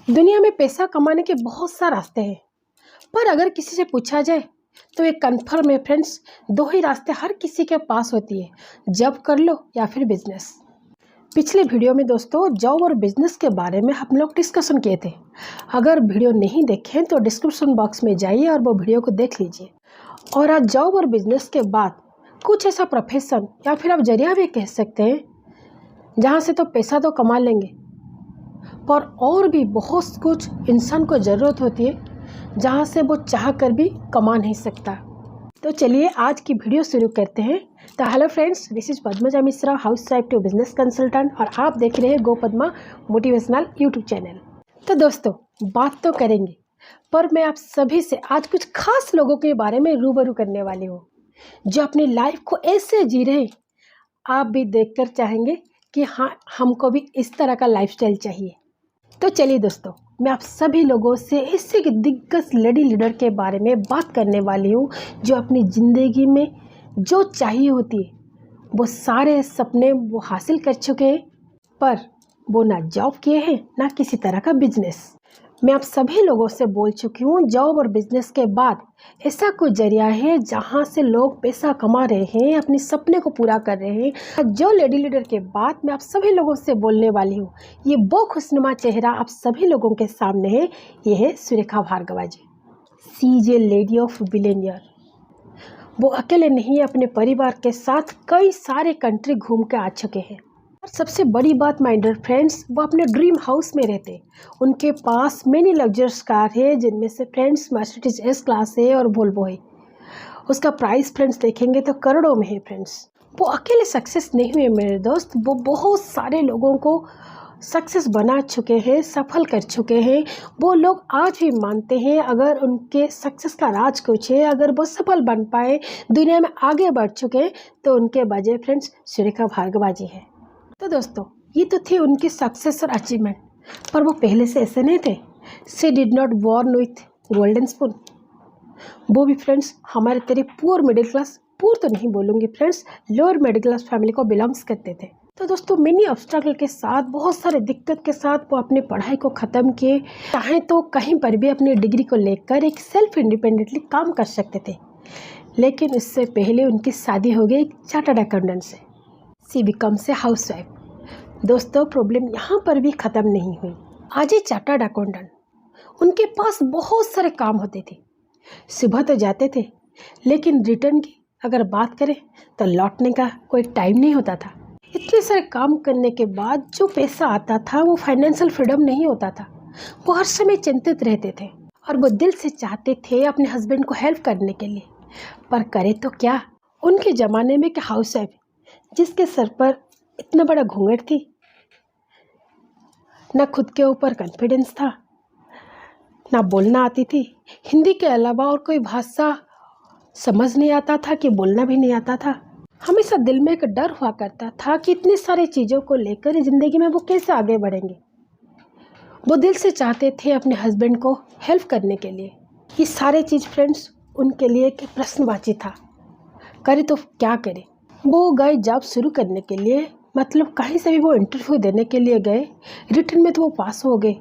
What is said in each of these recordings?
दुनिया में पैसा कमाने के बहुत से रास्ते हैं, पर अगर किसी से पूछा जाए तो एक कन्फर्म है फ्रेंड्स, दो ही रास्ते हर किसी के पास होती है, जॉब कर लो या फिर बिजनेस। पिछले वीडियो में दोस्तों जॉब और बिजनेस के बारे में हम लोग डिस्कशन किए थे। अगर वीडियो नहीं देखें तो डिस्क्रिप्शन बॉक्स में जाइए और वो वीडियो को देख लीजिए। और आज जॉब और बिजनेस के बाद कुछ ऐसा प्रोफेशन या फिर आप जरिया भी कह सकते हैं जहाँ से तो पैसा तो कमा लेंगे, पर और भी बहुत कुछ इंसान को ज़रूरत होती है जहाँ से वो चाह कर भी कमा नहीं सकता। तो चलिए आज की वीडियो शुरू करते हैं। तो hello friends, this is Padmaja Mishra, housewife to business consultant, और आप देख रहे हैं go Padma motivational YouTube channel. तो दोस्तों बात तो करेंगे, पर मैं आप सभी से आज कुछ खास लोगों के बारे में रूबरू करने वाली हूँ जो अपनी लाइफ को ऐसे जी रहे, आप भी देखकर चाहेंगे कि हाँ, हमको भी इस तरह का लाइफस्टाइल चाहिए। तो चलिए दोस्तों, मैं आप सभी लोगों से ऐसे दिग्गज लेडी लीडर के बारे में बात करने वाली हूँ जो अपनी ज़िंदगी में जो चाहिए होती है वो सारे सपने वो हासिल कर चुके हैं, पर वो ना जॉब किए हैं ना किसी तरह का बिजनेस। मैं आप सभी लोगों से बोल चुकी हूँ, जॉब और बिजनेस के बाद ऐसा कोई जरिया है जहाँ से लोग पैसा कमा रहे हैं, अपने सपने को पूरा कर रहे हैं। जो लेडी लीडर के बाद मैं आप सभी लोगों से बोलने वाली हूँ, ये वो खुशनुमा चेहरा आप सभी लोगों के सामने है। ये है Surekha Bhargava ji. She is a lady of billionaire. वो अकेले नहीं, अपने परिवार के साथ कई सारे कंट्री घूम के आ चुके हैं। और सबसे बड़ी बात माय डियर फ्रेंड्स, वो अपने ड्रीम हाउस में रहते। उनके पास मेनी लग्जरियस कार है, जिनमें से फ्रेंड्स मर्सिडीज एस क्लास है और वोल्वो है। उसका प्राइस फ्रेंड्स देखेंगे तो करोड़ों में है फ्रेंड्स। वो अकेले सक्सेस नहीं हुए मेरे दोस्त, वो बहुत सारे लोगों को सक्सेस बना चुके हैं, सफल कर चुके हैं। वो लोग आज भी मानते हैं अगर उनके सक्सेस का राज कुछ है, अगर वो सफल बन पाए, दुनिया में आगे बढ़ चुके हैं, तो उनके वजह फ्रेंड्स सुरेखा भार्गवा जी है। तो दोस्तों ये तो थी उनकी सक्सेस और अचीवमेंट, पर वो पहले से ऐसे नहीं थे। She did not born with golden spoon. वो भी फ्रेंड्स हमारे तरह पुअर मिडिल क्लास, पुअर तो नहीं बोलूँगी friends, lower middle class family को बिलोंग्स करते थे। तो दोस्तों मेनी ऑब्स्टेकल के साथ, बहुत सारे दिक्कत के साथ वो अपनी पढ़ाई को ख़त्म किए, चाहे तो कहीं पर भी अपनी डिग्री को लेकर एक सेल्फ इंडिपेंडेंटली काम कर सकते थे। लेकिन इससे पहले उनकी शादी हो गई एक चार्टर्ड अकाउंटेंट से। सी बिकम्स ए हाउस वाइफ। दोस्तों प्रॉब्लम यहाँ पर भी ख़त्म नहीं हुई। आज ये चार्टर्ड अकाउंटेंट, उनके पास बहुत सारे काम होते थे। सुबह तो जाते थे, लेकिन रिटर्न की अगर बात करें तो लौटने का कोई टाइम नहीं होता था। इतने सारे काम करने के बाद जो पैसा आता था वो फाइनेंशियल फ्रीडम नहीं होता था। वो हर समय चिंतित रहते थे और वो दिल से चाहते थे अपने हस्बैंड को हेल्प करने के लिए, पर करे तो क्या। उनके ज़माने में क्या हाउस वाइफ जिसके सर पर इतना बड़ा घूंघट थी, ना खुद के ऊपर कॉन्फिडेंस था, ना बोलना आती थी, हिंदी के अलावा और कोई भाषा समझ नहीं आता था कि बोलना भी नहीं आता था। हमेशा दिल में एक डर हुआ करता था कि इतनी सारी चीज़ों को लेकर ज़िंदगी में वो कैसे आगे बढ़ेंगे। वो दिल से चाहते थे अपने हस्बैंड को हेल्प करने के लिए। ये सारे चीज़ फ्रेंड्स उनके लिए एक प्रश्नवाची था, करे तो क्या करे। वो गए जॉब शुरू करने के लिए, मतलब कहीं से भी वो इंटरव्यू देने के लिए गए, रिटन में तो वो पास हो गए,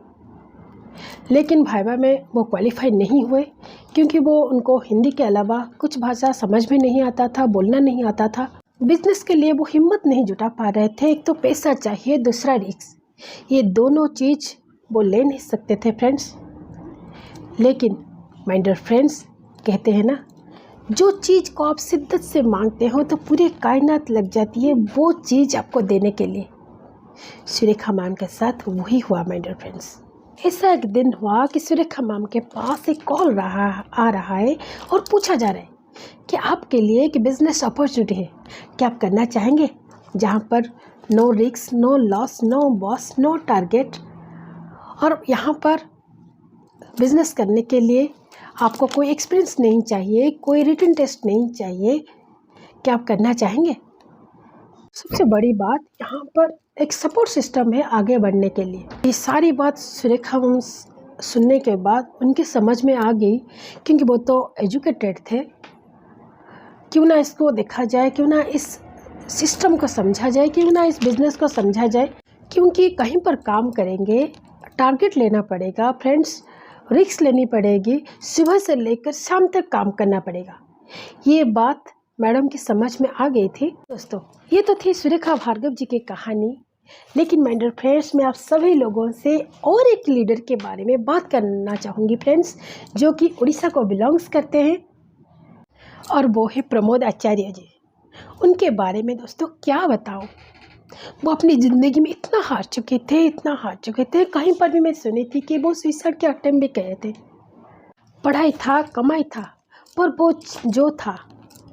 लेकिन वाइवा में वो क्वालिफाई नहीं हुए, क्योंकि वो उनको हिंदी के अलावा कुछ भाषा समझ भी नहीं आता था, बोलना नहीं आता था। बिजनेस के लिए वो हिम्मत नहीं जुटा पा रहे थे। एक तो पैसा चाहिए, दूसरा रिस्क, ये दोनों चीज़ वो ले नहीं सकते थे फ्रेंड्स। लेकिन माय डियर फ्रेंड्स, कहते हैं ना, जो चीज़ को आप शिद्दत से मांगते हो तो पूरी कायनात लग जाती है वो चीज़ आपको देने के लिए। सुरेखा मैम के साथ वही हुआ माय डियर फ्रेंड्स। ऐसा एक दिन हुआ कि सुरेखा मैम के पास एक कॉल आ रहा है और पूछा जा रहा है कि आपके लिए एक बिजनेस अपॉर्चुनिटी है, क्या आप करना चाहेंगे, जहाँ पर no risk, no loss, no boss, no target, और यहाँ पर बिजनेस करने के लिए आपको कोई एक्सपीरियंस नहीं चाहिए, कोई रिटन टेस्ट नहीं चाहिए, क्या आप करना चाहेंगे। सबसे बड़ी बात, यहाँ पर एक सपोर्ट सिस्टम है आगे बढ़ने के लिए। ये सारी बात सुरेखा मैम सुनने के बाद उनकी समझ में आ गई, क्योंकि वो तो एजुकेटेड थे। क्यों ना इसको देखा जाए, क्यों ना इस सिस्टम को समझा जाए, क्यों ना इस बिज़नेस को समझा जाए, क्योंकि कहीं पर काम करेंगे टारगेट लेना पड़ेगा फ्रेंड्स, रिस्क लेनी पड़ेगी, सुबह से लेकर शाम तक काम करना पड़ेगा। ये बात मैडम की समझ में आ गई थी। दोस्तों, ये तो थी सुरेखा भार्गव जी की कहानी, लेकिन माय डियर फ्रेंड्स, मैं आप सभी लोगों से और एक लीडर के बारे में बात करना चाहूँगी फ्रेंड्स, जो कि उड़ीसा को बिलोंग्स करते हैं, और वो है प्रमोद आचार्य जी। उनके बारे में दोस्तों क्या बताऊँ, वो अपनी ज़िंदगी में इतना हार चुके थे, कहीं पर भी मैं सुनी थी कि वो सुसाइड के अटेम्प्ट भी किए थे। पढ़ाई था, कमाई था, पर वो जो था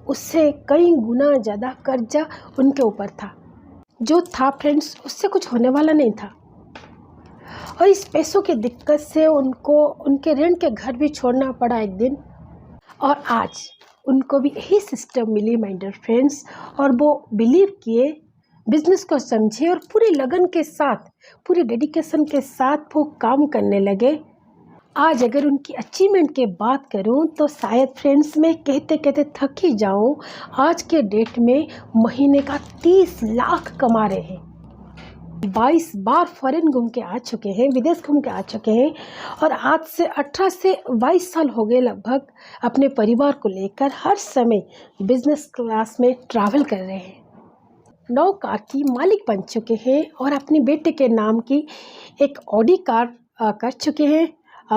उससे कई गुना ज़्यादा कर्जा उनके ऊपर था। जो था फ्रेंड्स, उससे कुछ होने वाला नहीं था, और इस पैसों की दिक्कत से उनको उनके रेंट के घर भी छोड़ना पड़ा एक दिन। और आज उनको भी यही सिस्टम मिली माय डियर फ्रेंड्स, और वो बिलीव किए, बिजनेस को समझे, और पूरी लगन के साथ, पूरी डेडिकेशन के साथ वो काम करने लगे। आज अगर उनकी अचीवमेंट की बात करूं तो शायद फ्रेंड्स मैं कहते कहते थक ही जाऊं। आज के डेट में महीने का 30 लाख कमा रहे हैं, 22 बार फॉरेन घूम के आ चुके हैं, विदेश घूम के आ चुके हैं, और आज से 18 से 22 साल हो गए लगभग अपने परिवार को लेकर हर समय बिजनेस क्लास में ट्रैवल कर रहे हैं। 9 कार की मालिक बन चुके हैं, और अपने बेटे के नाम की एक ऑडी कार कर चुके हैं।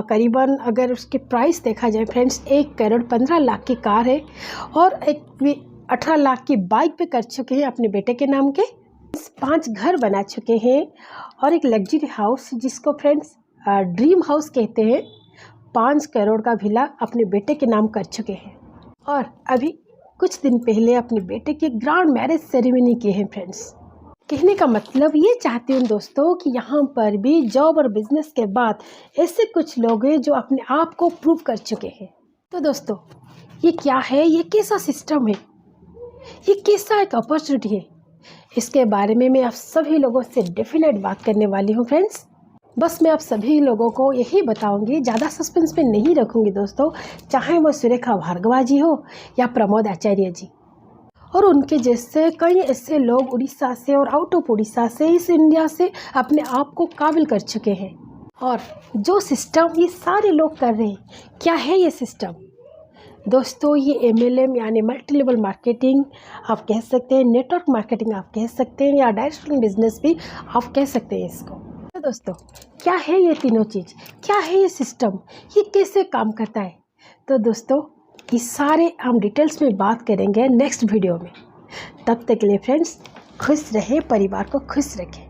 करीबन अगर उसके प्राइस देखा जाए फ्रेंड्स, 1,15,00,000 की कार है, और एक 18 लाख की बाइक पे कर चुके हैं अपने बेटे के नाम के। 5 घर बना चुके हैं, और एक लग्जरी हाउस, जिसको फ्रेंड्स ड्रीम हाउस कहते हैं, 5 करोड़ का विला अपने बेटे के नाम कर चुके हैं। और अभी कुछ दिन पहले अपने बेटे की ग्रैंड मैरिज सेरेमनी की है फ्रेंड्स। कहने का मतलब ये चाहती हूँ दोस्तों कि यहाँ पर भी जॉब और बिजनेस के बाद ऐसे कुछ लोग हैं जो अपने आप को प्रूव कर चुके हैं। तो दोस्तों, ये क्या है, ये कैसा सिस्टम है, ये कैसा एक अपॉर्चुनिटी है, इसके बारे में मैं आप सभी लोगों से डेफिनेट बात करने वाली हूँ फ्रेंड्स। बस मैं आप सभी लोगों को यही बताऊंगी, ज़्यादा सस्पेंस में नहीं रखूंगी दोस्तों, चाहे वो सुरेखा भार्गवा जी हो या प्रमोद आचार्य जी, और उनके जैसे कई ऐसे लोग उड़ीसा से और आउट ऑफ उड़ीसा से, इस इंडिया से अपने आप को काबिल कर चुके हैं। और जो सिस्टम ये सारे लोग कर रहे हैं, क्या है ये सिस्टम दोस्तों? ये MLM यानी मल्टी लेवल मार्केटिंग आप कह सकते हैं, नेटवर्क मार्केटिंग आप कह सकते हैं, या डायरेक्ट बिजनेस भी आप कह सकते हैं इसको। तो दोस्तों, क्या है ये तीनों चीज़, क्या है ये सिस्टम, ये कैसे काम करता है? तो दोस्तों, ये सारे हम डिटेल्स में बात करेंगे नेक्स्ट वीडियो में। तब तक के लिए फ्रेंड्स, खुश रहें, परिवार को खुश रखें।